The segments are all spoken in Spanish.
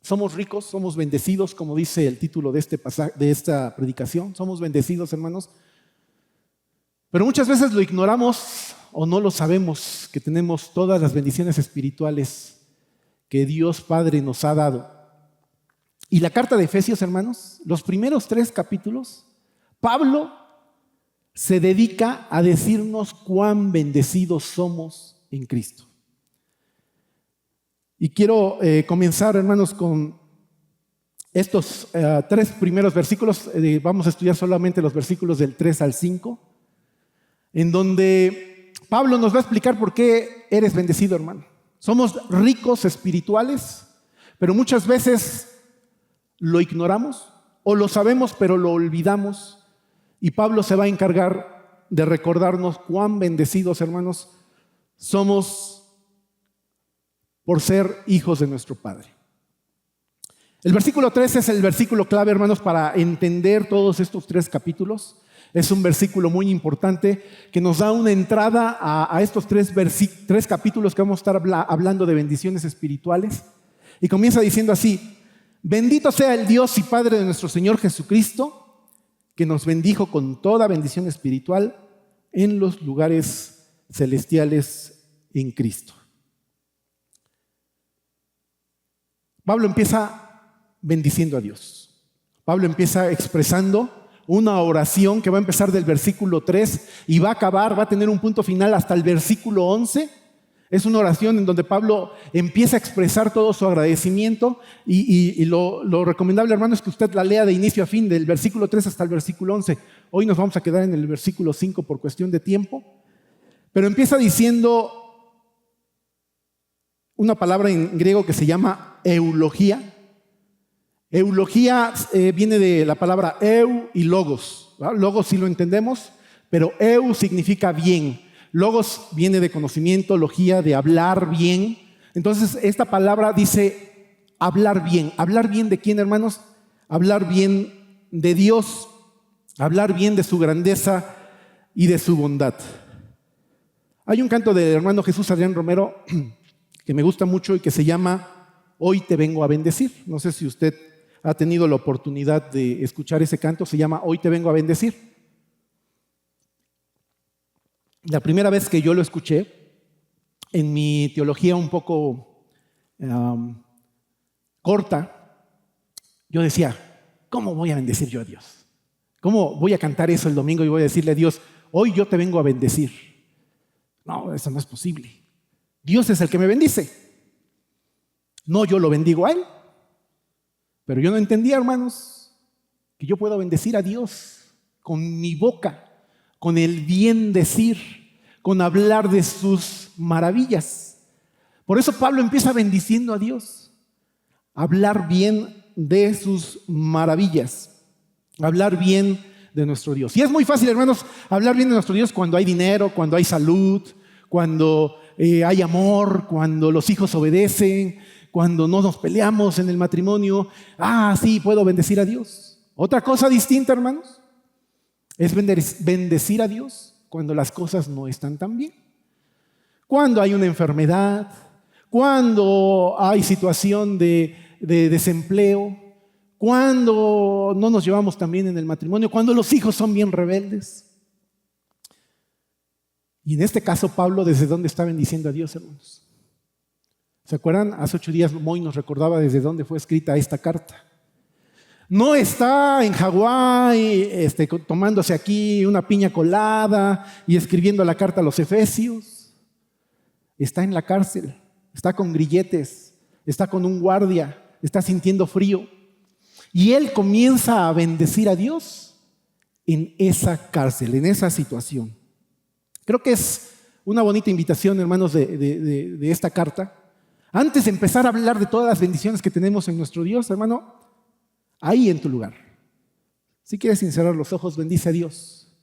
somos ricos, somos bendecidos, como dice el título de este pasaje, de esta predicación. Somos bendecidos, hermanos. Pero muchas veces lo ignoramos o no lo sabemos, que tenemos todas las bendiciones espirituales que Dios Padre nos ha dado. Y la carta de Efesios, hermanos, los primeros 3 capítulos, Pablo se dedica a decirnos cuán bendecidos somos en Cristo. Y quiero comenzar, hermanos, con estos 3 primeros versículos. Vamos a estudiar solamente los versículos del 3 al 5, en donde Pablo nos va a explicar por qué eres bendecido, hermano. Somos ricos espirituales, pero muchas veces lo ignoramos o lo sabemos, pero lo olvidamos. Y Pablo se va a encargar de recordarnos cuán bendecidos, hermanos, somos por ser hijos de nuestro Padre. El versículo 3 es el versículo clave, hermanos, para entender todos estos 3 capítulos. Es un versículo muy importante que nos da una entrada a estos 3 capítulos que vamos a estar hablando de bendiciones espirituales. Y comienza diciendo así: bendito sea el Dios y Padre de nuestro Señor Jesucristo, que nos bendijo con toda bendición espiritual en los lugares celestiales en Cristo. Pablo empieza bendiciendo a Dios. Pablo empieza expresando una oración que va a empezar del versículo 3 y va a tener un punto final hasta el versículo 11. Es una oración en donde Pablo empieza a expresar todo su agradecimiento y lo recomendable, hermano, es que usted la lea de inicio a fin, del versículo 3 hasta el versículo 11. Hoy nos vamos a quedar en el versículo 5 por cuestión de tiempo, pero empieza diciendo una palabra en griego que se llama eulogía. Eulogía viene de la palabra eu y logos, ¿verdad? Logos sí lo entendemos, pero eu significa bien. Logos viene de conocimiento, logía de hablar bien. Entonces esta palabra dice hablar bien. ¿Hablar bien de quién, hermanos? Hablar bien de Dios, hablar bien de su grandeza y de su bondad. Hay un canto del hermano Jesús Adrián Romero que me gusta mucho y que se llama Hoy te vengo a bendecir. No sé si usted ha tenido la oportunidad de escuchar ese canto. Se llama Hoy te vengo a bendecir. La primera vez que yo lo escuché, en mi teología un poco corta, yo decía, ¿cómo voy a bendecir yo a Dios? ¿Cómo voy a cantar eso el domingo y voy a decirle a Dios, hoy yo te vengo a bendecir? No, eso no es posible. Dios es el que me bendice. No, yo lo bendigo a Él. Pero yo no entendía, hermanos, que yo puedo bendecir a Dios con mi boca, con el bien decir, con hablar de sus maravillas. Por eso Pablo empieza bendiciendo a Dios. Hablar bien de sus maravillas. Hablar bien de nuestro Dios. Y es muy fácil, hermanos, hablar bien de nuestro Dios cuando hay dinero, cuando hay salud, cuando hay amor, cuando los hijos obedecen, cuando no nos peleamos en el matrimonio. Sí, puedo bendecir a Dios. Otra cosa distinta, hermanos, es bendecir a Dios cuando las cosas no están tan bien. Cuando hay una enfermedad, cuando hay situación de desempleo, cuando no nos llevamos tan bien en el matrimonio, cuando los hijos son bien rebeldes. Y en este caso, Pablo, ¿desde dónde está bendiciendo a Dios, hermanos? ¿Se acuerdan? Hace 8 días Moy nos recordaba desde dónde fue escrita esta carta. No está en Hawái tomándose aquí una piña colada y escribiendo la carta a los Efesios. Está en la cárcel, está con grilletes, está con un guardia, está sintiendo frío. Y él comienza a bendecir a Dios en esa cárcel, en esa situación. Creo que es una bonita invitación, hermanos, de esta carta. Antes de empezar a hablar de todas las bendiciones que tenemos en nuestro Dios, hermano, ahí en tu lugar. Si quieres cerrar los ojos, bendice a Dios.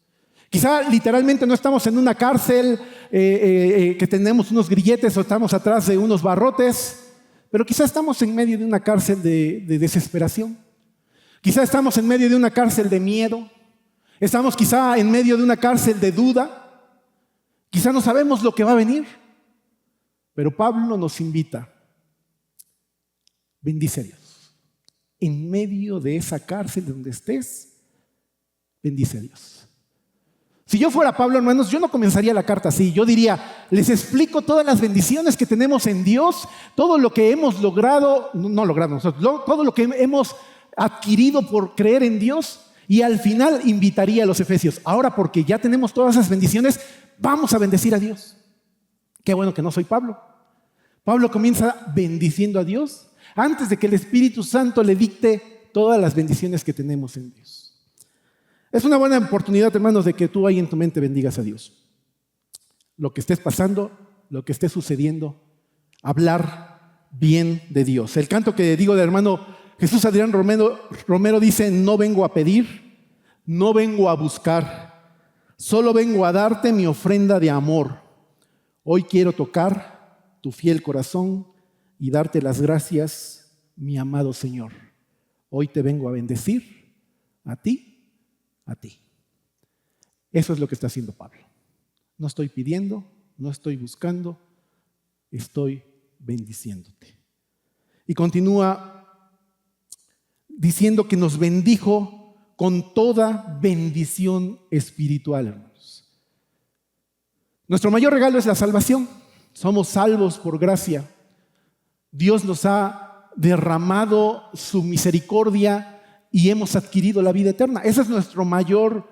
Quizá literalmente no estamos en una cárcel que tenemos unos grilletes o estamos atrás de unos barrotes, pero quizá estamos en medio de una cárcel de desesperación. Quizá estamos en medio de una cárcel de miedo. Estamos quizá en medio de una cárcel de duda. Quizá no sabemos lo que va a venir. Pero Pablo nos invita, bendice a Dios. en medio de esa cárcel donde estés, bendice a Dios. Si yo fuera Pablo, hermanos, yo no comenzaría la carta así. Yo diría, les explico todas las bendiciones que tenemos en Dios, todo lo que hemos logrado, no logrado nosotros, todo lo que hemos adquirido por creer en Dios, y al final invitaría a los efesios. Ahora, porque ya tenemos todas esas bendiciones, vamos a bendecir a Dios. Qué bueno que no soy Pablo. Pablo comienza bendiciendo a Dios antes de que el Espíritu Santo le dicte todas las bendiciones que tenemos en Dios. Es una buena oportunidad, hermanos, de que tú ahí en tu mente bendigas a Dios. Lo que estés pasando, lo que esté sucediendo, hablar bien de Dios. El canto que digo del hermano Jesús Adrián Romero dice: no vengo a pedir, no vengo a buscar, solo vengo a darte mi ofrenda de amor. Hoy quiero tocar tu fiel corazón y darte las gracias, mi amado Señor. Hoy te vengo a bendecir, a ti. Eso es lo que está haciendo Pablo. No estoy pidiendo, no estoy buscando, estoy bendiciéndote. Y continúa diciendo que nos bendijo con toda bendición espiritual, hermanos. Nuestro mayor regalo es la salvación. Somos salvos por gracia. Dios nos ha derramado su misericordia y hemos adquirido la vida eterna. Ese es nuestro mayor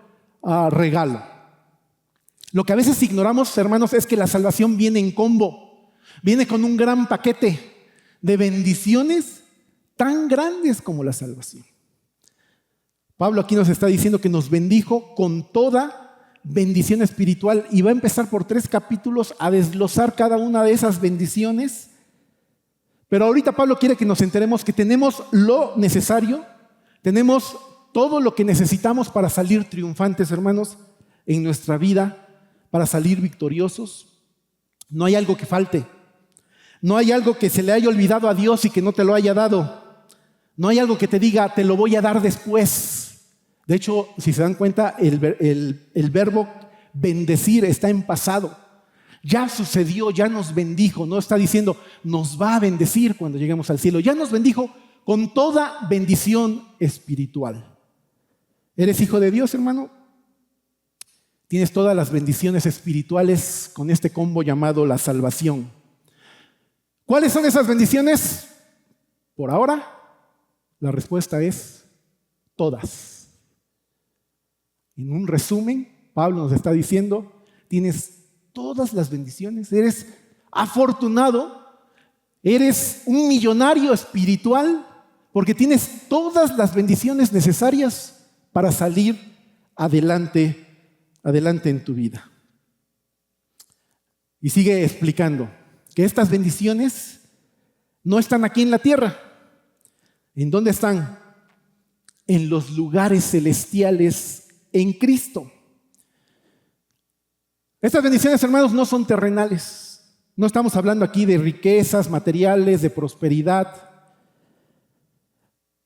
regalo. Lo que a veces ignoramos, hermanos, es que la salvación viene en combo. Viene con un gran paquete de bendiciones tan grandes como la salvación. Pablo aquí nos está diciendo que nos bendijo con toda bendición espiritual y va a empezar por 3 capítulos a desglosar cada una de esas bendiciones. Pero ahorita Pablo quiere que nos enteremos que tenemos lo necesario. Tenemos todo lo que necesitamos para salir triunfantes, hermanos, en nuestra vida, para salir victoriosos. No hay algo que falte. No hay algo que se le haya olvidado a Dios y que no te lo haya dado. No hay algo que te diga, te lo voy a dar después. De hecho, si se dan cuenta, el verbo bendecir está en pasado. Ya sucedió, ya nos bendijo. No está diciendo, nos va a bendecir cuando lleguemos al cielo. Ya nos bendijo con toda bendición espiritual. ¿Eres hijo de Dios, hermano? Tienes todas las bendiciones espirituales con este combo llamado la salvación. ¿Cuáles son esas bendiciones? Por ahora, la respuesta es todas. En un resumen, Pablo nos está diciendo, tienes todas las bendiciones, eres afortunado, eres un millonario espiritual, porque tienes todas las bendiciones necesarias para salir adelante en tu vida. Y sigue explicando que estas bendiciones no están aquí en la tierra. ¿En dónde están? En los lugares celestiales en Cristo. Estas bendiciones, hermanos, no son terrenales. No estamos hablando aquí de riquezas materiales, de prosperidad.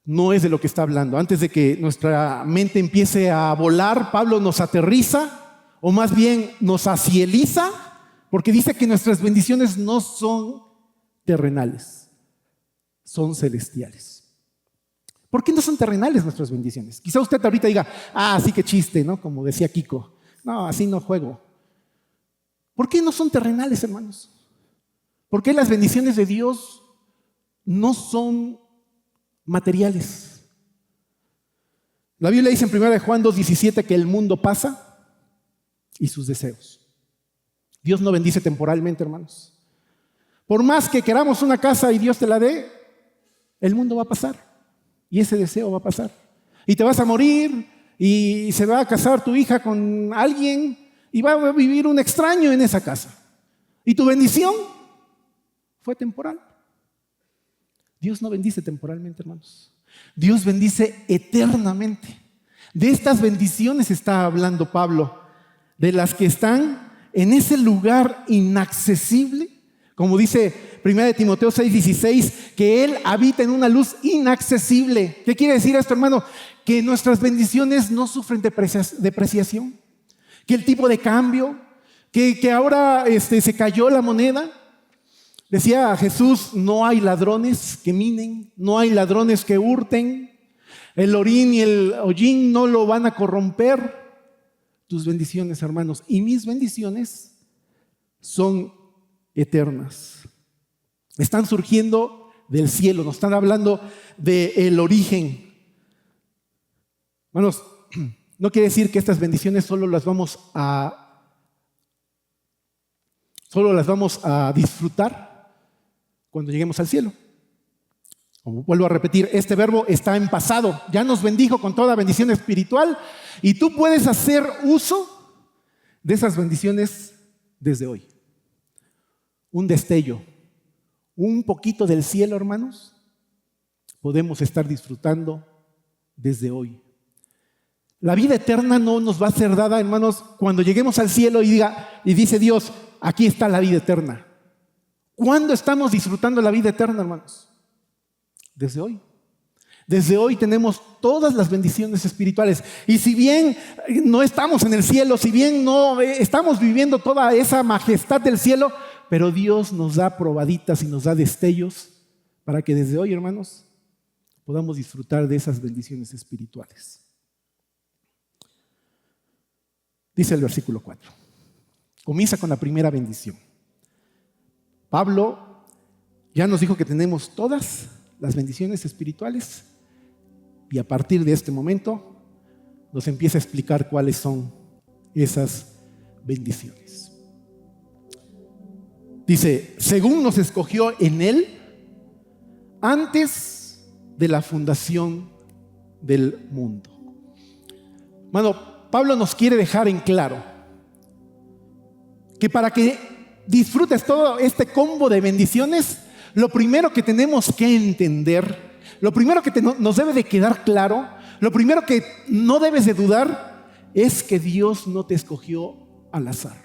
No es de lo que está hablando. Antes de que nuestra mente empiece a volar, Pablo nos aterriza, o más bien nos acieliza, porque dice que nuestras bendiciones no son terrenales, son celestiales. ¿Por qué no son terrenales nuestras bendiciones? Quizá usted ahorita diga, sí que chiste, ¿no? Como decía Kiko. No, así no juego. ¿Por qué no son terrenales, hermanos? ¿Por qué las bendiciones de Dios no son materiales? La Biblia dice en 1 Juan 2:17 que el mundo pasa y sus deseos. Dios no bendice temporalmente, hermanos. Por más que queramos una casa y Dios te la dé, el mundo va a pasar y ese deseo va a pasar. Y te vas a morir y se va a casar tu hija con alguien y va a vivir un extraño en esa casa. Y tu bendición fue temporal. Dios no bendice temporalmente, hermanos. Dios bendice eternamente. De estas bendiciones está hablando Pablo, de las que están en ese lugar inaccesible, como dice 1 Timoteo 6:16, que Él habita en una luz inaccesible. ¿Qué quiere decir esto, hermano? Que nuestras bendiciones no sufren depreciación, que el tipo de cambio, que ahora se cayó la moneda, Decía Jesús, no hay ladrones que minen, no hay ladrones que hurten, el orín y el hollín no lo van a corromper. Tus bendiciones, hermanos, y mis bendiciones son eternas. Están surgiendo del cielo, nos están hablando del origen. Hermanos, no quiere decir que estas bendiciones solo las vamos a disfrutar cuando lleguemos al cielo. Como vuelvo a repetir, este verbo está en pasado. Ya nos bendijo con toda bendición espiritual y tú puedes hacer uso de esas bendiciones desde hoy. Un destello, un poquito del cielo, hermanos, podemos estar disfrutando desde hoy. La vida eterna no nos va a ser dada, hermanos, cuando lleguemos al cielo y dice Dios, aquí está la vida eterna. ¿Cuándo estamos disfrutando la vida eterna, hermanos? Desde hoy. Desde hoy tenemos todas las bendiciones espirituales. Y si bien no estamos en el cielo, si bien no estamos viviendo toda esa majestad del cielo, pero Dios nos da probaditas y nos da destellos para que desde hoy, hermanos, podamos disfrutar de esas bendiciones espirituales. Dice el versículo 4. Comienza con la primera bendición. Pablo ya nos dijo que tenemos todas las bendiciones espirituales y a partir de este momento nos empieza a explicar cuáles son esas bendiciones. Dice, según nos escogió en Él antes de la fundación del mundo. Hermano, Pablo nos quiere dejar en claro que para que disfrutes todo este combo de bendiciones, lo primero que tenemos que entender, lo primero que nos debe de quedar claro, lo primero que no debes de dudar es que Dios no te escogió al azar.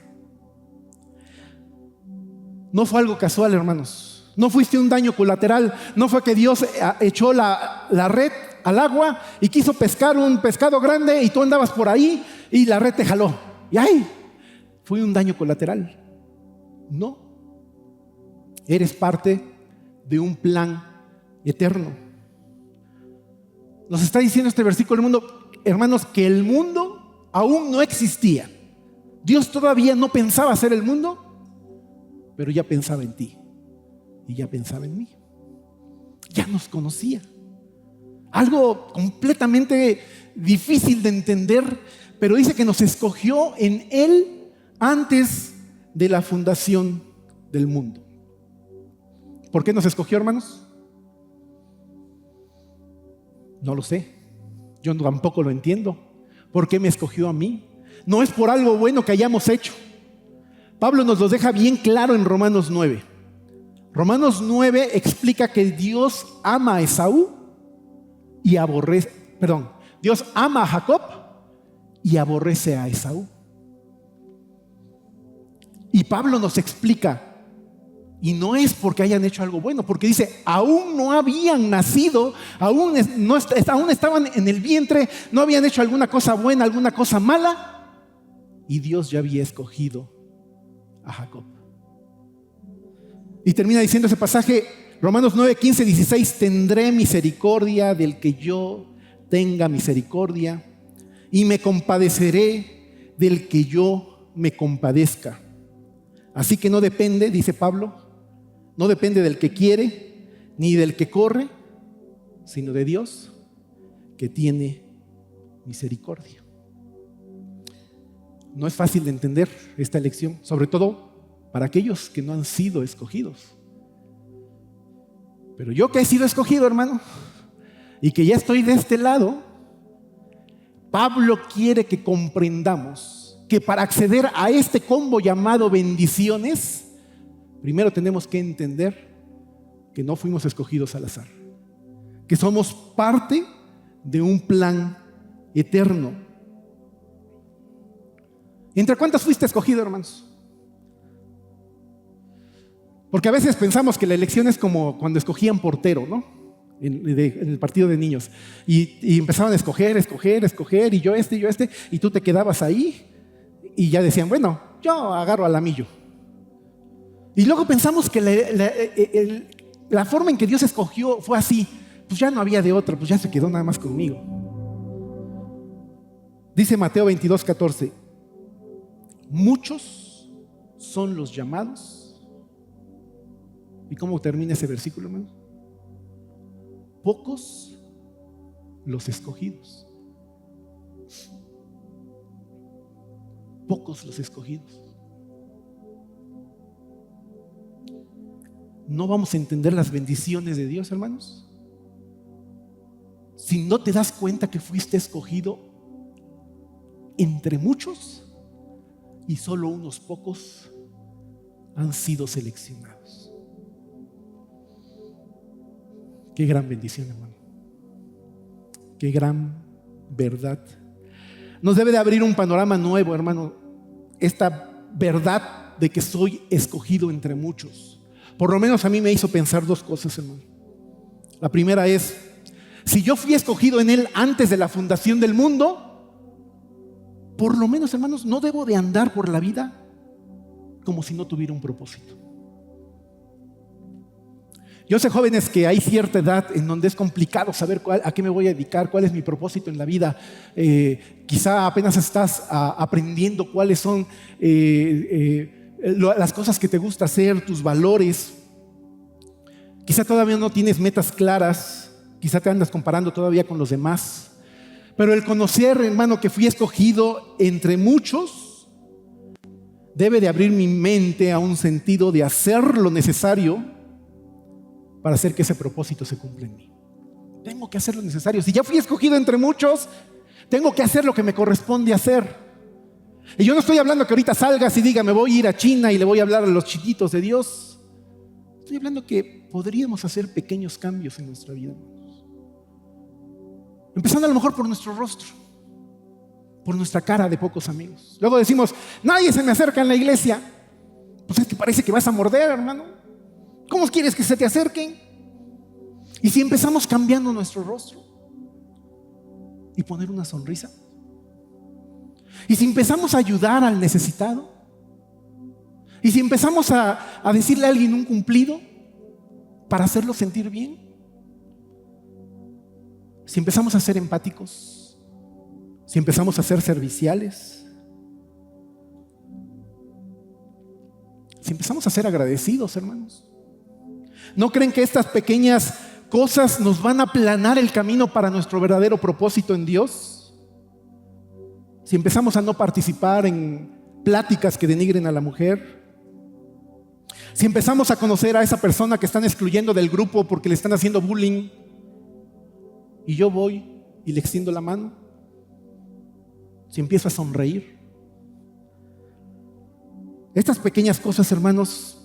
No fue algo casual, hermanos. No fuiste un daño colateral. No fue que Dios echó la red al agua y quiso pescar un pescado grande y tú andabas por ahí y la red te jaló. Y ¡ay! Fue un daño colateral. No. Eres parte de un plan eterno. Nos está diciendo este versículo, hermanos, que el mundo aún no existía. Dios todavía no pensaba hacer el mundo, pero ya pensaba en ti y ya pensaba en mí. Ya nos conocía. Algo completamente difícil de entender, pero dice que nos escogió en Él antes de la fundación del mundo. ¿Por qué nos escogió, hermanos? No lo sé. Yo tampoco lo entiendo. ¿Por qué me escogió a mí? No es por algo bueno que hayamos hecho. Pablo nos lo deja bien claro en Romanos 9. Romanos 9 explica que Dios ama a Esaú y Dios ama a Jacob y aborrece a Esaú. Y Pablo nos explica, y no es porque hayan hecho algo bueno, porque dice, aún no habían nacido, aún estaban en el vientre, no habían hecho alguna cosa buena, alguna cosa mala, y Dios ya había escogido a Jacob. Y termina diciendo ese pasaje, Romanos 9, 15, 16, tendré misericordia del que yo tenga misericordia y me compadeceré del que yo me compadezca. Así que no depende, dice Pablo, no depende del que quiere ni del que corre, sino de Dios que tiene misericordia. No es fácil de entender esta lección, sobre todo para aquellos que no han sido escogidos. Pero yo que he sido escogido, hermano, y que ya estoy de este lado, Pablo quiere que comprendamos que para acceder a este combo llamado bendiciones, primero tenemos que entender que no fuimos escogidos al azar, que somos parte de un plan eterno. ¿Entre cuántos fuiste escogido, hermanos? Porque a veces pensamos que la elección es como cuando escogían portero, ¿no? En el partido de niños. Y empezaban a escoger, y yo este, y tú te quedabas ahí, y ya decían, bueno, yo agarro al Amillo. Y luego pensamos que la forma en que Dios escogió fue así. Pues ya no había de otra, pues ya se quedó nada más conmigo. Dice Mateo 22:14: muchos son los llamados. ¿Y cómo termina ese versículo, hermano? Pocos los escogidos. Pocos los escogidos. No vamos a entender las bendiciones de Dios, hermanos, si no te das cuenta que fuiste escogido entre muchos y solo unos pocos han sido seleccionados. Qué gran bendición, hermano. Qué gran verdad. Nos debe de abrir un panorama nuevo, hermano, esta verdad de que soy escogido entre muchos. Por lo menos a mí me hizo pensar dos cosas, hermano. La primera es, si yo fui escogido en Él antes de la fundación del mundo, por lo menos, hermanos, no debo de andar por la vida como si no tuviera un propósito. Yo sé, jóvenes, que hay cierta edad en donde es complicado saber a qué me voy a dedicar, cuál es mi propósito en la vida. Quizá apenas estás aprendiendo cuáles son las cosas que te gusta hacer, tus valores. Quizá todavía no tienes metas claras, quizá te andas comparando todavía con los demás. Pero el conocer, hermano, que fui escogido entre muchos, debe de abrir mi mente a un sentido de hacer lo necesario para hacer que ese propósito se cumpla en mí. Tengo que hacer lo necesario. Si ya fui escogido entre muchos, tengo que hacer lo que me corresponde hacer. Y yo no estoy hablando que ahorita salgas y diga, me voy a ir a China y le voy a hablar a los chiquitos de Dios. Estoy hablando que podríamos hacer pequeños cambios en nuestra vida, hermanos. Empezando a lo mejor por nuestro rostro, por nuestra cara de pocos amigos. Luego decimos, nadie se me acerca en la iglesia. Pues es que parece que vas a morder, hermano. ¿Cómo quieres que se te acerquen? Y si empezamos cambiando nuestro rostro y poner una sonrisa, y si empezamos a ayudar al necesitado, y si empezamos a decirle a alguien un cumplido para hacerlo sentir bien, si empezamos a ser empáticos, si empezamos a ser serviciales, si empezamos a ser agradecidos, hermanos, ¿no creen que estas pequeñas cosas nos van a aplanar el camino para nuestro verdadero propósito en Dios? Si empezamos a no participar en pláticas que denigren a la mujer, si empezamos a conocer a esa persona que están excluyendo del grupo porque le están haciendo bullying, y yo voy y le extiendo la mano, si empiezo a sonreír, estas pequeñas cosas, hermanos,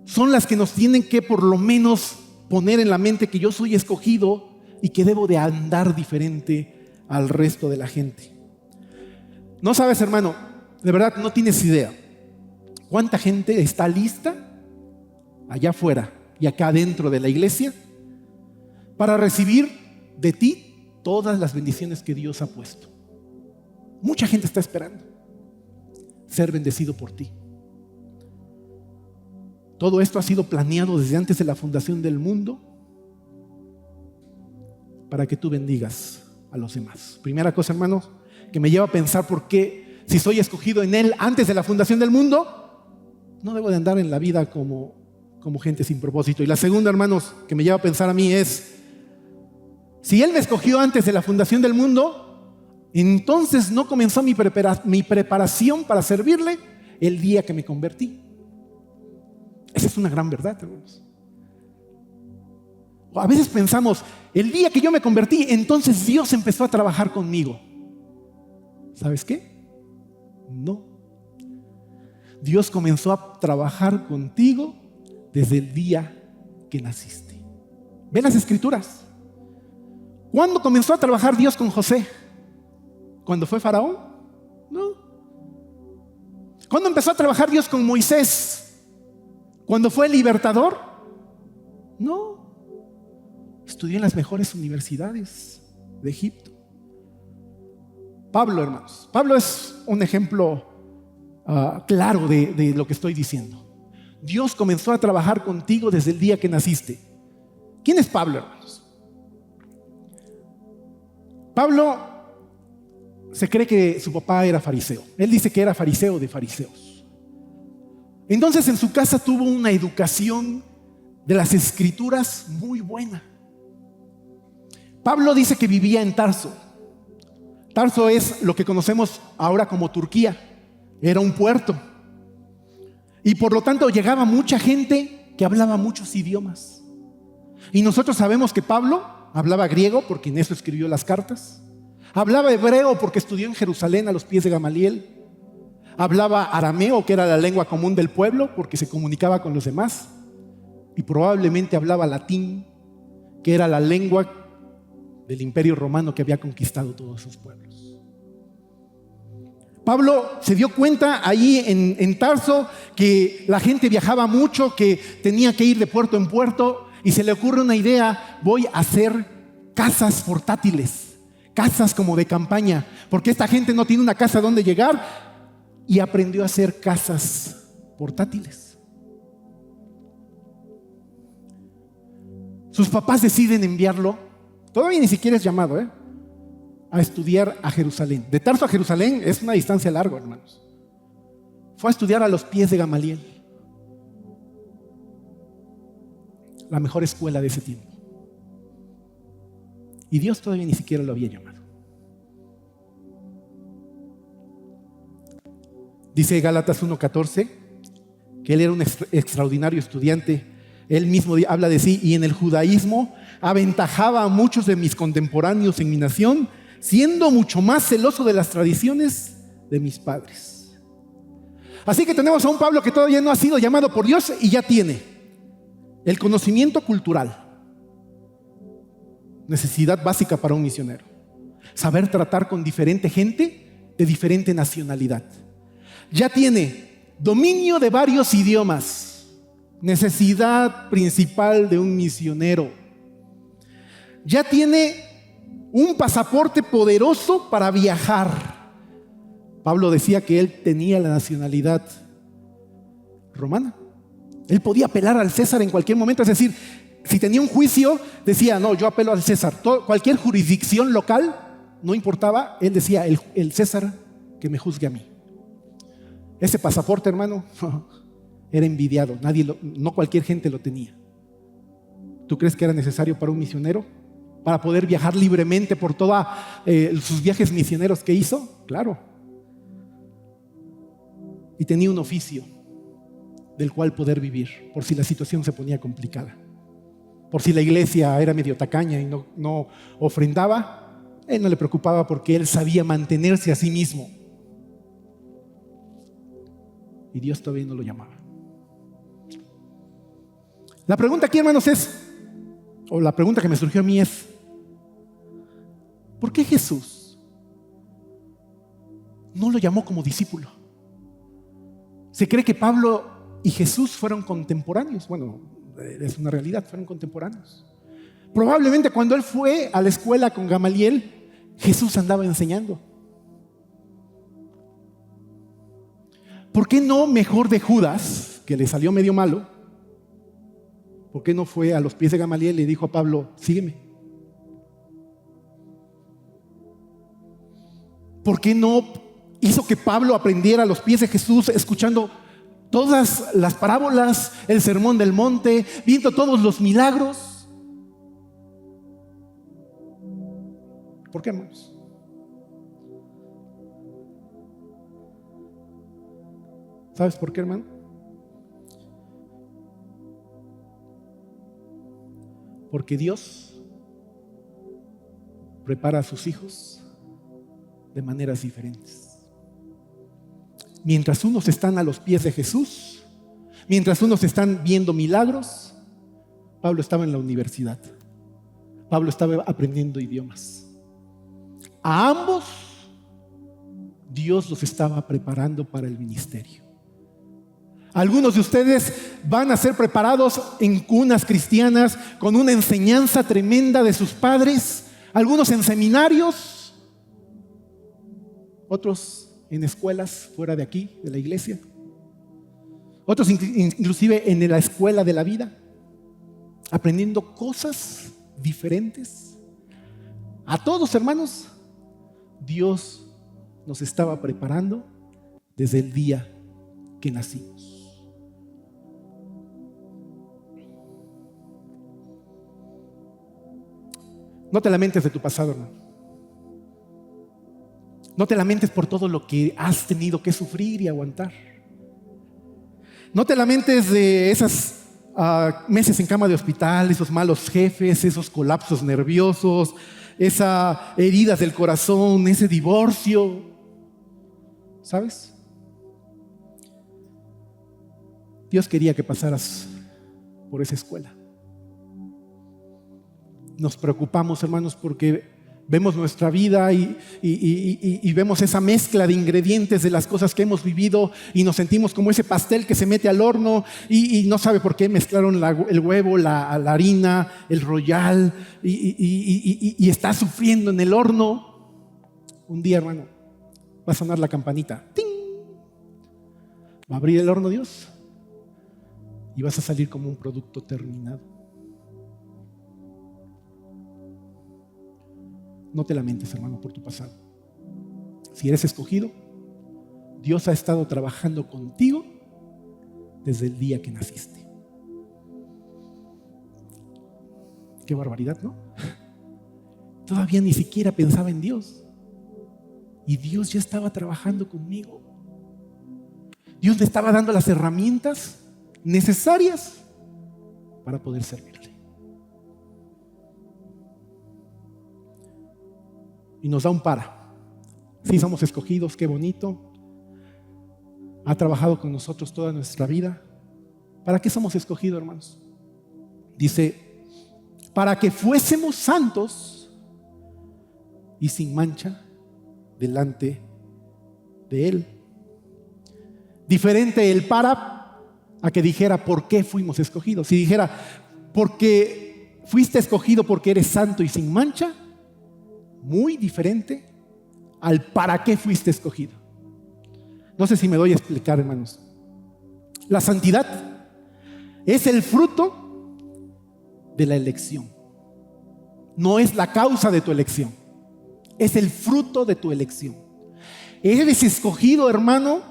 son las que nos tienen que por lo menos poner en la mente que yo soy escogido y que debo de andar diferente al resto de la gente. No sabes, hermano, de verdad no tienes idea cuánta gente está lista allá afuera y acá dentro de la iglesia para recibir de ti todas las bendiciones que Dios ha puesto. Mucha gente está esperando ser bendecido por ti. Todo esto ha sido planeado desde antes de la fundación del mundo para que tú bendigas a los demás. Primera cosa, hermanos, que me lleva a pensar por qué, si soy escogido en Él antes de la fundación del mundo, no debo de andar en la vida como gente sin propósito. Y la segunda, hermanos, que me lleva a pensar a mí es, si Él me escogió antes de la fundación del mundo, entonces no comenzó mi preparación para servirle el día que me convertí. Esa es una gran verdad, hermanos. A veces pensamos, el día que yo me convertí, entonces Dios empezó a trabajar conmigo. ¿Sabes qué? No. Dios comenzó a trabajar contigo desde el día que naciste. Ve las Escrituras. ¿Cuándo comenzó a trabajar Dios con José? ¿Cuando fue faraón? No. ¿Cuándo empezó a trabajar Dios con Moisés? ¿Cuando fue el libertador? No. Estudió en las mejores universidades de Egipto. Pablo, hermanos. Pablo es un ejemplo claro de lo que estoy diciendo. Dios comenzó a trabajar contigo desde el día que naciste. ¿Quién es Pablo, hermanos? Pablo se cree que su papá era fariseo. Él dice que era fariseo de fariseos. Entonces en su casa tuvo una educación de las escrituras muy buena. Pablo dice que vivía en Tarso. Tarso es lo que conocemos ahora como Turquía. Era un puerto. Y por lo tanto llegaba mucha gente que hablaba muchos idiomas. Y nosotros sabemos que Pablo hablaba griego porque en eso escribió las cartas. Hablaba hebreo porque estudió en Jerusalén a los pies de Gamaliel. Hablaba arameo, que era la lengua común del pueblo, porque se comunicaba con los demás. Y probablemente hablaba latín, que era la lengua del Imperio Romano que había conquistado todos sus pueblos. Pablo se dio cuenta ahí en Tarso que la gente viajaba mucho, que tenía que ir de puerto en puerto, y se le ocurre una idea: voy a hacer casas portátiles, casas como de campaña, porque esta gente no tiene una casa donde llegar, y aprendió a hacer casas portátiles. Sus papás deciden enviarlo, todavía ni siquiera es llamado, a estudiar a Jerusalén. De Tarso a Jerusalén es una distancia larga, hermanos. Fue a estudiar a los pies de Gamaliel, la mejor escuela de ese tiempo. Y Dios todavía ni siquiera lo había llamado. Dice Gálatas 1:14 que él era un extraordinario estudiante. Él mismo habla de sí: y en el judaísmo aventajaba a muchos de mis contemporáneos en mi nación, siendo mucho más celoso de las tradiciones de mis padres. Así que tenemos a un Pablo que todavía no ha sido llamado por Dios y ya tiene el conocimiento cultural, necesidad básica para un misionero, saber tratar con diferente gente de diferente nacionalidad. Ya tiene dominio de varios idiomas, necesidad principal de un misionero. Ya tiene un pasaporte poderoso para viajar. Pablo decía que él tenía la nacionalidad romana. Él podía apelar al César en cualquier momento. Es decir, si tenía un juicio, decía: no, yo apelo al César. Cualquier jurisdicción local, no importaba, él decía: el César que me juzgue a mí. Ese pasaporte, hermano, era envidiado. No cualquier gente lo tenía. ¿Tú crees que era necesario para un misionero para poder viajar libremente por todos sus viajes misioneros que hizo? Claro. Y tenía un oficio del cual poder vivir, por si la situación se ponía complicada, por si la iglesia era medio tacaña y no ofrendaba. Él no le preocupaba, porque él sabía mantenerse a sí mismo. Y Dios todavía no lo llamaba. La pregunta aquí, hermanos, la pregunta que me surgió a mí es: ¿por qué Jesús no lo llamó como discípulo? Se cree que Pablo y Jesús fueron contemporáneos. Bueno, es una realidad, fueron contemporáneos. Probablemente cuando él fue a la escuela con Gamaliel, Jesús andaba enseñando. ¿Por qué no mejor de Judas, que le salió medio malo? ¿Por qué no fue a los pies de Gamaliel y le dijo a Pablo: sígueme? ¿Por qué no hizo que Pablo aprendiera a los pies de Jesús, escuchando todas las parábolas, el sermón del monte, viendo todos los milagros? ¿Por qué, hermanos? ¿Sabes por qué, hermano? Porque Dios prepara a sus hijos de maneras diferentes. Mientras unos están a los pies de Jesús, mientras unos están viendo milagros, Pablo estaba en la universidad. Pablo estaba aprendiendo idiomas. A ambos Dios los estaba preparando para el ministerio. Algunos de ustedes van a ser preparados en cunas cristianas con una enseñanza tremenda de sus padres, algunos en seminarios, otros en escuelas fuera de aquí, de la iglesia. Otros inclusive en la escuela de la vida, aprendiendo cosas diferentes. A todos, hermanos, Dios nos estaba preparando desde el día que nacimos. No te lamentes de tu pasado, hermano. No te lamentes por todo lo que has tenido que sufrir y aguantar. No te lamentes de esos meses en cama de hospital, esos malos jefes, esos colapsos nerviosos, esas heridas del corazón, ese divorcio. ¿Sabes? Dios quería que pasaras por esa escuela. Nos preocupamos, hermanos, porque vemos nuestra vida y vemos esa mezcla de ingredientes de las cosas que hemos vivido y nos sentimos como ese pastel que se mete al horno y no sabe por qué mezclaron el huevo, la harina, el royal y está sufriendo en el horno. Un día, hermano, va a sonar la campanita. ¡Ting! Va a abrir el horno Dios y vas a salir como un producto terminado. No te lamentes, hermano, por tu pasado. Si eres escogido, Dios ha estado trabajando contigo desde el día que naciste. Qué barbaridad, ¿no? Todavía ni siquiera pensaba en Dios. Y Dios ya estaba trabajando conmigo. Dios me estaba dando las herramientas necesarias para poder servirle. Y nos da un para. Sí, somos escogidos, qué bonito. Ha trabajado con nosotros toda nuestra vida. ¿Para qué somos escogidos, hermanos? Dice, para que fuésemos santos y sin mancha delante de Él. Diferente el para a que dijera por qué fuimos escogidos. Si dijera, porque fuiste escogido porque eres santo y sin mancha, muy diferente al para qué fuiste escogido. No sé si me doy a explicar, hermanos. La santidad es el fruto de la elección. No es la causa de tu elección. Es el fruto de tu elección. Eres escogido, hermano,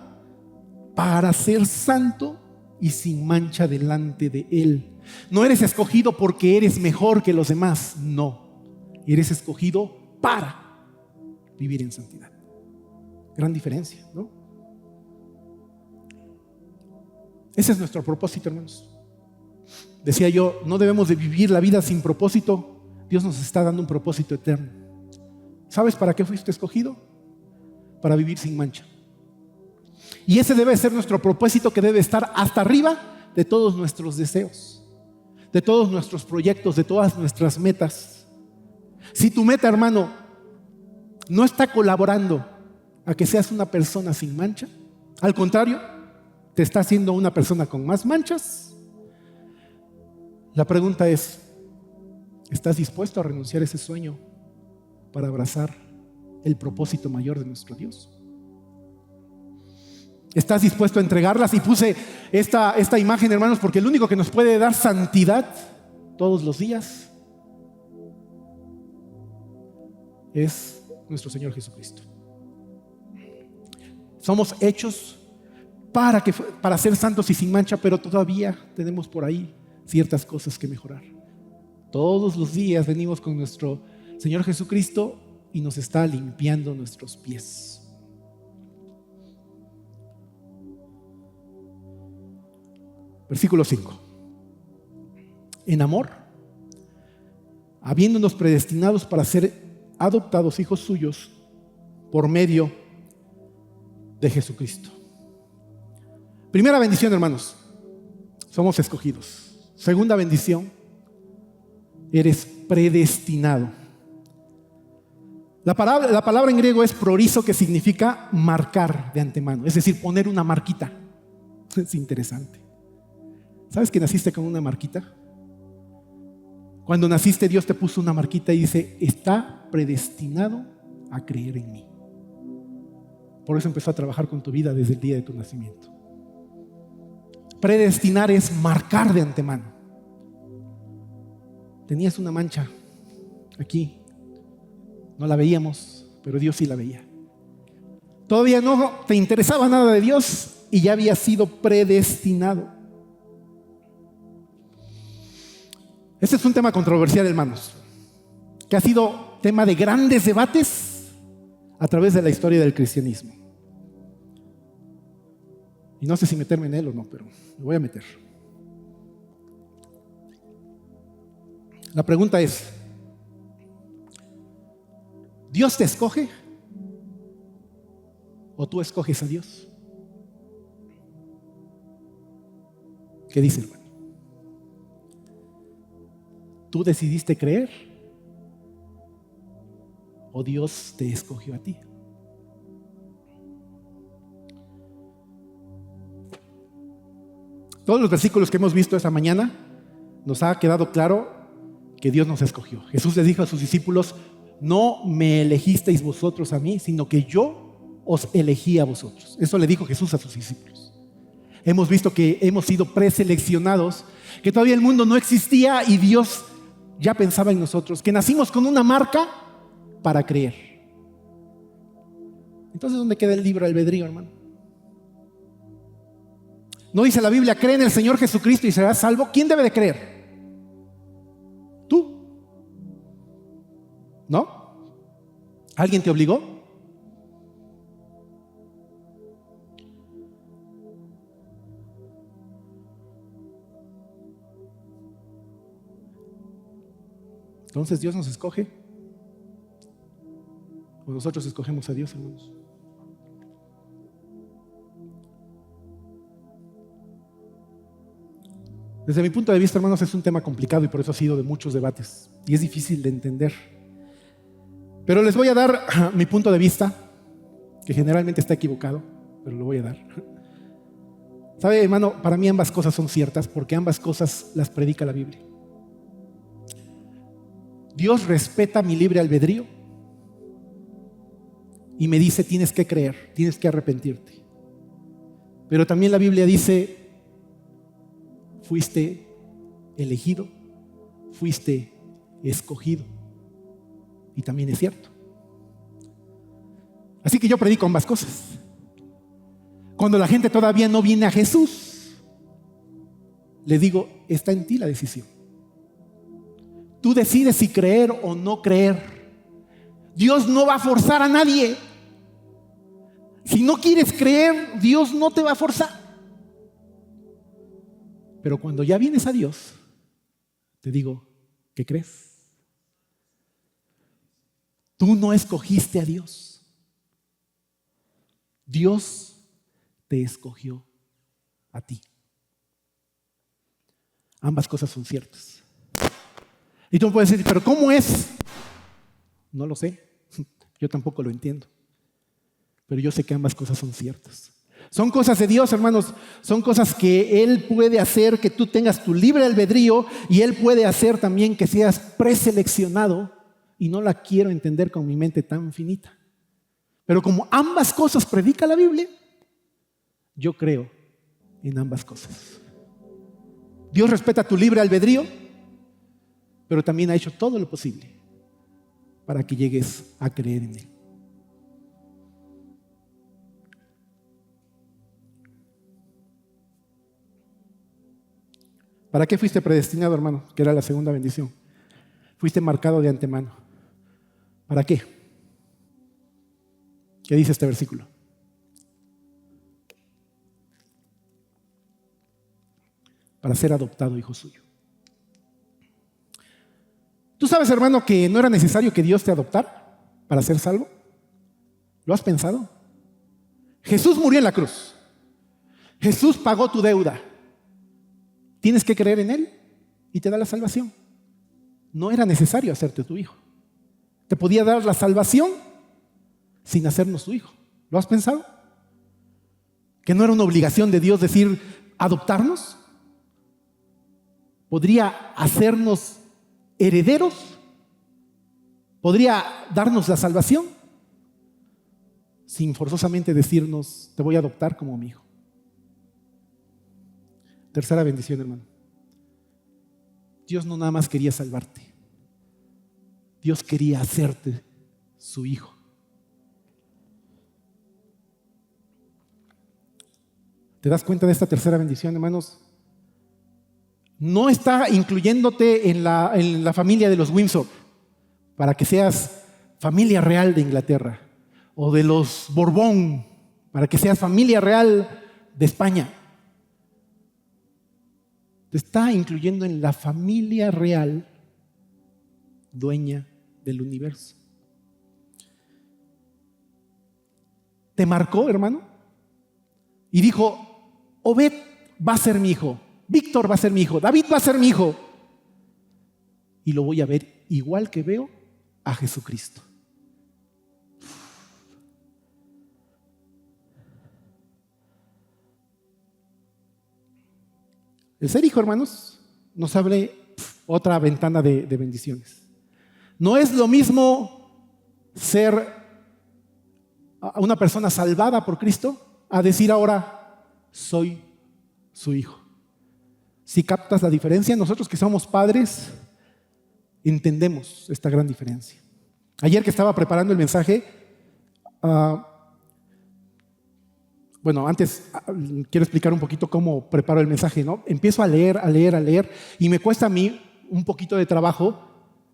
para ser santo y sin mancha delante de Él. No eres escogido porque eres mejor que los demás. No. Eres escogido para vivir en santidad. Gran diferencia, ¿no? Ese es nuestro propósito, hermanos. Decía yo, no debemos de vivir la vida sin propósito. Dios nos está dando un propósito eterno. ¿Sabes para qué fuiste escogido? Para vivir sin mancha. Y ese debe ser nuestro propósito, que debe estar hasta arriba de todos nuestros deseos, de todos nuestros proyectos, de todas nuestras metas. Si tu meta, hermano, no está colaborando a que seas una persona sin mancha, al contrario, te está haciendo una persona con más manchas, la pregunta es, ¿estás dispuesto a renunciar a ese sueño para abrazar el propósito mayor de nuestro Dios? ¿Estás dispuesto a entregarlas? Y puse esta imagen, hermanos, porque el único que nos puede dar santidad todos los días es nuestro Señor Jesucristo. Somos hechos para ser santos y sin mancha, pero todavía tenemos por ahí ciertas cosas que mejorar. Todos los días venimos con nuestro Señor Jesucristo y nos está limpiando nuestros pies. Versículo 5. En amor, habiéndonos predestinados para ser adoptados hijos suyos por medio de Jesucristo. Primera bendición, hermanos, somos escogidos. Segunda bendición, eres predestinado. La palabra en griego es prorizo, que significa marcar de antemano, es decir, poner una marquita. Es interesante. ¿Sabes que naciste con una marquita? Cuando naciste, Dios te puso una marquita y dice, está predestinado a creer en mí. Por eso empezó a trabajar con tu vida desde el día de tu nacimiento. Predestinar es marcar de antemano. Tenías una mancha aquí, no la veíamos, pero Dios sí la veía. Todavía no te interesaba nada de Dios y ya había sido predestinado. Este es un tema controversial, hermanos, que ha sido tema de grandes debates a través de la historia del cristianismo. Y no sé si meterme en él o no, pero me voy a meter. La pregunta es, ¿Dios te escoge o tú escoges a Dios? ¿Qué dice, hermano? ¿Tú decidiste creer o Dios te escogió a ti? Todos los versículos que hemos visto esta mañana nos ha quedado claro que Dios nos escogió. Jesús les dijo a sus discípulos: no me elegisteis vosotros a mí, sino que yo os elegí a vosotros. Eso le dijo Jesús a sus discípulos. Hemos visto que hemos sido preseleccionados, que todavía el mundo no existía y Dios ya pensaba en nosotros, que nacimos con una marca para creer. Entonces, ¿dónde queda el libre albedrío, hermano? ¿No dice la Biblia, cree en el Señor Jesucristo y serás salvo? ¿Quién debe de creer? ¿Tú? ¿No? ¿Alguien te obligó? Entonces, ¿Dios nos escoge? ¿O nosotros escogemos a Dios, hermanos? Desde mi punto de vista, hermanos, es un tema complicado y por eso ha sido de muchos debates y es difícil de entender. Pero les voy a dar mi punto de vista, que generalmente está equivocado, pero lo voy a dar. ¿Sabe, hermano? Para mí ambas cosas son ciertas porque ambas cosas las predica la Biblia. Dios respeta mi libre albedrío y me dice: tienes que creer, tienes que arrepentirte. Pero también la Biblia dice: fuiste elegido, fuiste escogido. Y también es cierto. Así que yo predico ambas cosas. Cuando la gente todavía no viene a Jesús, le digo: está en ti la decisión. Tú decides si creer o no creer. Dios no va a forzar a nadie. Si no quieres creer, Dios no te va a forzar. Pero cuando ya vienes a Dios, te digo: ¿qué crees? Tú no escogiste a Dios. Dios te escogió a ti. Ambas cosas son ciertas. Y tú me puedes decir: ¿pero cómo es? No lo sé. Yo tampoco lo entiendo. Pero yo sé que ambas cosas son ciertas. Son cosas de Dios, hermanos. Son cosas que Él puede hacer que tú tengas tu libre albedrío y Él puede hacer también que seas preseleccionado. Y no la quiero entender con mi mente tan finita. Pero como ambas cosas predica la Biblia, yo creo en ambas cosas. Dios respeta tu libre albedrío, pero también ha hecho todo lo posible para que llegues a creer en Él. ¿Para qué fuiste predestinado, hermano? Que era la segunda bendición. Fuiste marcado de antemano. ¿Para qué? ¿Qué dice este versículo? Para ser adoptado hijo suyo. ¿Tú sabes, hermano, que no era necesario que Dios te adoptara para ser salvo? ¿Lo has pensado? Jesús murió en la cruz. Jesús pagó tu deuda. Tienes que creer en Él y te da la salvación. No era necesario hacerte tu hijo. Te podía dar la salvación sin hacernos tu hijo. ¿Lo has pensado? ¿Que no era una obligación de Dios decir adoptarnos? ¿Podría hacernos herederos? ¿Podría darnos la salvación? sin forzosamente decirnos, te voy a adoptar como mi hijo. Tercera bendición, hermano. Dios no nada más quería salvarte. Dios quería hacerte su hijo. ¿Te das cuenta de esta tercera bendición, hermanos? No está incluyéndote en la familia de los Windsor para que seas familia real de Inglaterra, o de los Borbón para que seas familia real de España. Te está incluyendo en la familia real dueña del universo. ¿Te marcó, hermano? Y dijo, Obed va a ser mi hijo, Víctor va a ser mi hijo, David va a ser mi hijo. Y lo voy a ver igual que veo a Jesucristo. El ser hijo, hermanos, nos abre otra ventana de bendiciones. No es lo mismo ser una persona salvada por Cristo a decir ahora, soy su hijo. Si captas la diferencia, nosotros que somos padres, entendemos esta gran diferencia. Ayer que estaba preparando el mensaje, antes quiero explicar un poquito cómo preparo el mensaje, ¿no? Empiezo a leer, y me cuesta a mí un poquito de trabajo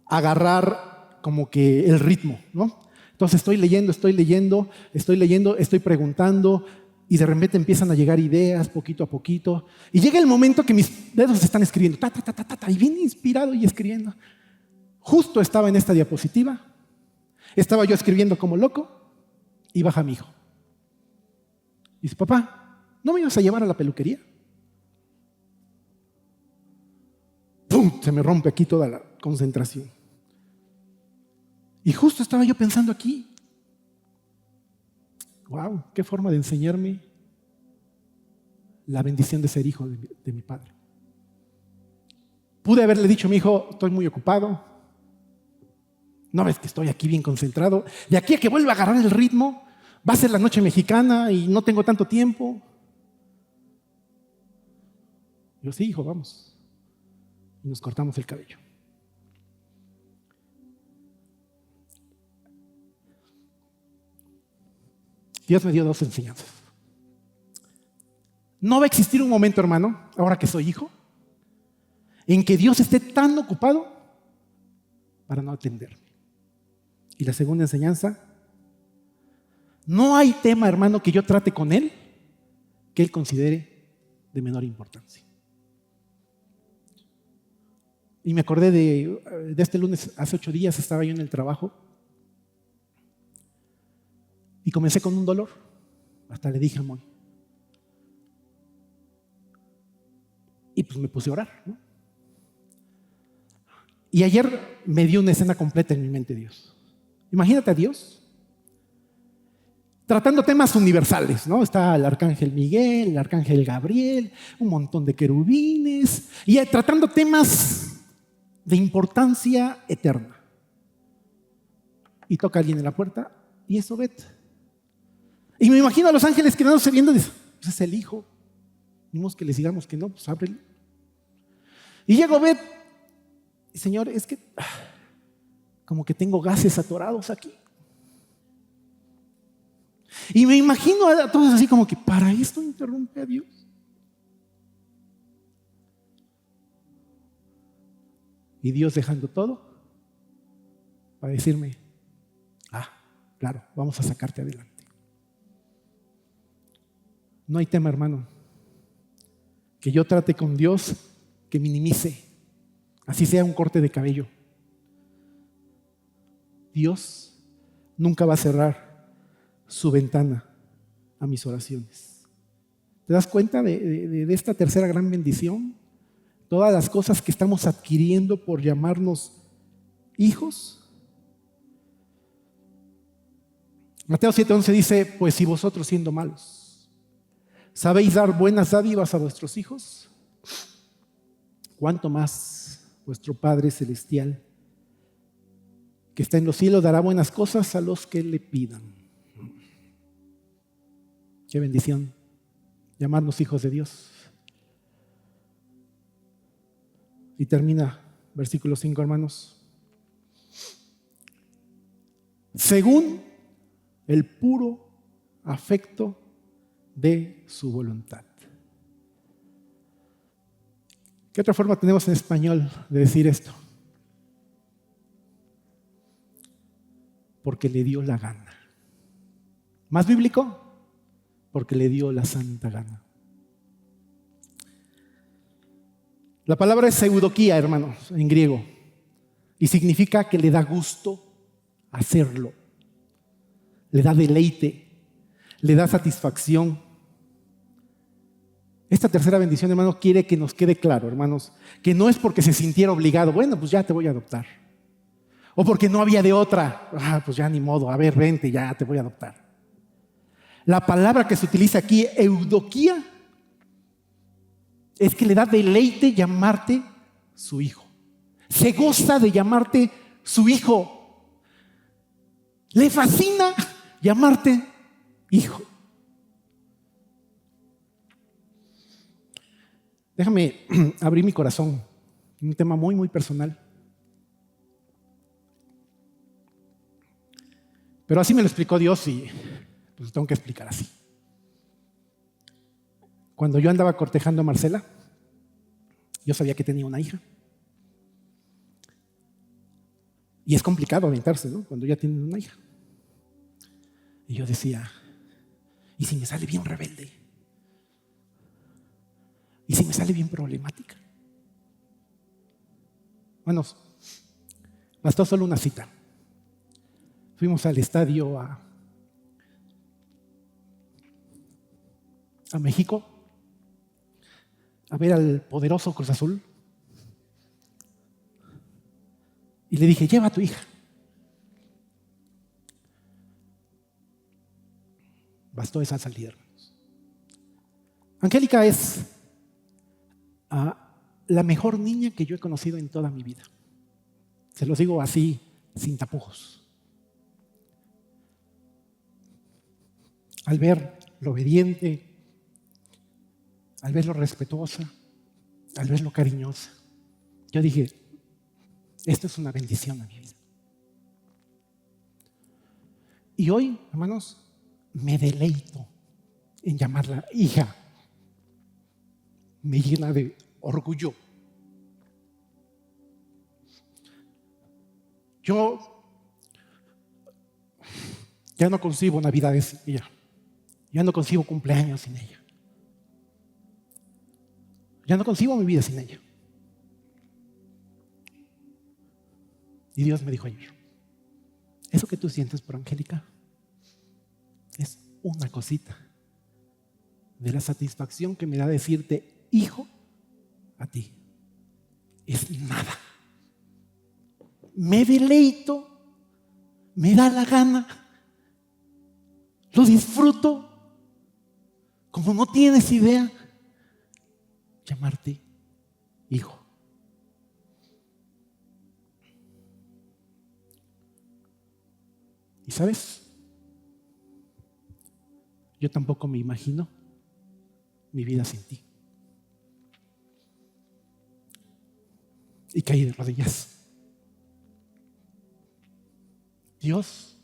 agarrar como que el ritmo, ¿no? Entonces estoy leyendo, estoy preguntando, y de repente empiezan a llegar ideas poquito a poquito, y llega el momento que mis dedos están escribiendo, y bien inspirado y escribiendo. Justo estaba en esta diapositiva, estaba yo escribiendo como loco, y baja mi hijo. Dice, papá, ¿no me ibas a llevar a la peluquería? ¡Pum! Se me rompe aquí toda la concentración. Y justo estaba yo pensando aquí, wow, qué forma de enseñarme la bendición de ser hijo de mi padre. Pude haberle dicho a mi hijo, estoy muy ocupado, no ves que estoy aquí bien concentrado, de aquí a que vuelva a agarrar el ritmo, va a ser la noche mexicana y no tengo tanto tiempo. Yo, sí, hijo, vamos. Y nos cortamos el cabello. Dios me dio dos enseñanzas. No va a existir un momento, hermano, ahora que soy hijo, en que Dios esté tan ocupado para no atenderme. Y la segunda enseñanza, no hay tema, hermano, que yo trate con Él que Él considere de menor importancia. Y me acordé de este lunes, hace 8 días estaba yo en el trabajo y comencé con un dolor. Hasta le dije a Moy. Y pues me puse a orar, ¿no? Y ayer me dio una escena completa en mi mente Dios. Imagínate a Dios tratando temas universales, ¿no? Está el arcángel Miguel, el arcángel Gabriel, un montón de querubines, y tratando temas de importancia eterna. Y toca alguien en la puerta, y es Obed. Y me imagino a los ángeles quedándose viendo, pues es el hijo. Ni que les digamos que no, pues ábrele. Y llega Obed, y Señor, es que como que tengo gases atorados aquí. Y me imagino a todos así como que, ¿para esto interrumpe a Dios? Y Dios dejando todo para decirme, claro, vamos a sacarte adelante. No hay tema, hermano, que yo trate con Dios que minimice, así sea un corte de cabello. Dios nunca va a cerrar su ventana a mis oraciones. ¿Te das cuenta de esta tercera gran bendición? Todas las cosas que estamos adquiriendo por llamarnos hijos. Mateo 7:11 dice, pues si vosotros siendo malos sabéis dar buenas dádivas a vuestros hijos, ¿cuánto más vuestro Padre Celestial que está en los cielos dará buenas cosas a los que le pidan? Qué bendición llamarnos hijos de Dios. Y termina versículo 5, hermanos. Según el puro afecto de su voluntad. ¿Qué otra forma tenemos en español de decir esto? Porque le dio la gana. ¿Más bíblico? Porque le dio la santa gana. La palabra es eudoquía, hermanos, en griego, y significa que le da gusto hacerlo, le da deleite, le da satisfacción. Esta tercera bendición, hermanos, quiere que nos quede claro, hermanos, que no es porque se sintiera obligado, bueno, pues ya te voy a adoptar, o porque no había de otra, pues ya ni modo, a ver, vente, ya te voy a adoptar. La palabra que se utiliza aquí, eudoquía, es que le da deleite llamarte su hijo. Se goza de llamarte su hijo. Le fascina llamarte hijo. Déjame abrir mi corazón. Un tema muy, muy personal. Pero así me lo explicó Dios y pues tengo que explicar así. Cuando yo andaba cortejando a Marcela, yo sabía que tenía una hija. Y es complicado aventarse, ¿no? Cuando ya tienen una hija. Y yo decía, ¿y si me sale bien rebelde? ¿Y si me sale bien problemática? Bueno, bastó solo una cita. Fuimos al estadio a México a ver al poderoso Cruz Azul. Y le dije, lleva a tu hija. Bastó esa salida, hermanos. Angélica es la mejor niña que yo he conocido en toda mi vida. Se los digo así, sin tapujos. Al ver lo obediente, al ver lo respetuosa, al ver lo cariñosa, yo dije, esto es una bendición a mi vida. Y hoy, hermanos, me deleito en llamarla hija. Me llena de orgullo. Yo ya no concibo Navidades sin ella. Ya no concibo cumpleaños sin ella. Ya no concibo mi vida sin ella. Y Dios me dijo ayer, eso que tú sientes por Angélica es una cosita de la satisfacción que me da decirte hijo a ti. Es nada. Me deleito, me da la gana, lo disfruto, como no tienes idea, llamarte hijo. ¿Y sabes? Yo tampoco me imagino mi vida sin ti. Y caí de rodillas. Dios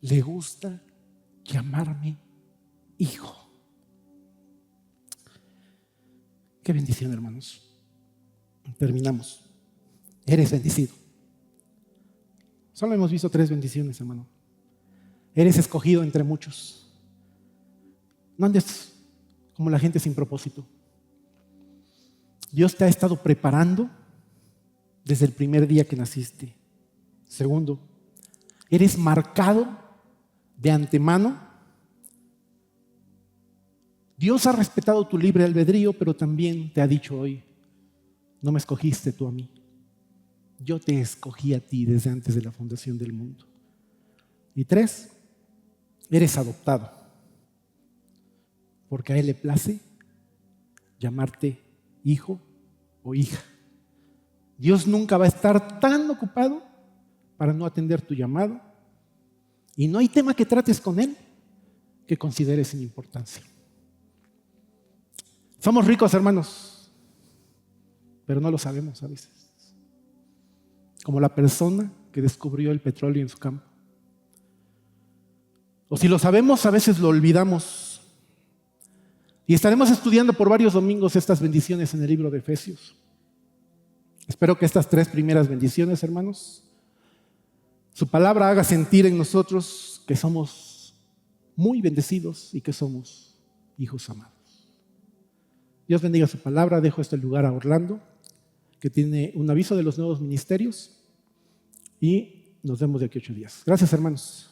le gusta llamarme hijo. Qué bendición, hermanos. Terminamos. Eres bendecido. Solo hemos visto 3 bendiciones, hermano. Eres escogido entre muchos. No andes como la gente sin propósito. Dios te ha estado preparando desde el primer día que naciste. Segundo, eres marcado de antemano. Dios ha respetado tu libre albedrío, pero también te ha dicho hoy, no me escogiste tú a mí. Yo te escogí a ti desde antes de la fundación del mundo. Y 3, eres adoptado, porque a Él le place llamarte hijo o hija. Dios nunca va a estar tan ocupado para no atender tu llamado. Y no hay tema que trates con Él que considere sin importancia. Somos ricos, hermanos, pero no lo sabemos a veces. Como la persona que descubrió el petróleo en su campo. O si lo sabemos, a veces lo olvidamos. Y estaremos estudiando por varios domingos estas bendiciones en el libro de Efesios. Espero que estas 3 primeras bendiciones, hermanos, su palabra haga sentir en nosotros que somos muy bendecidos y que somos hijos amados. Dios bendiga su palabra. Dejo este lugar a Orlando, que tiene un aviso de los nuevos ministerios, y nos vemos de aquí a 8 días. Gracias, hermanos.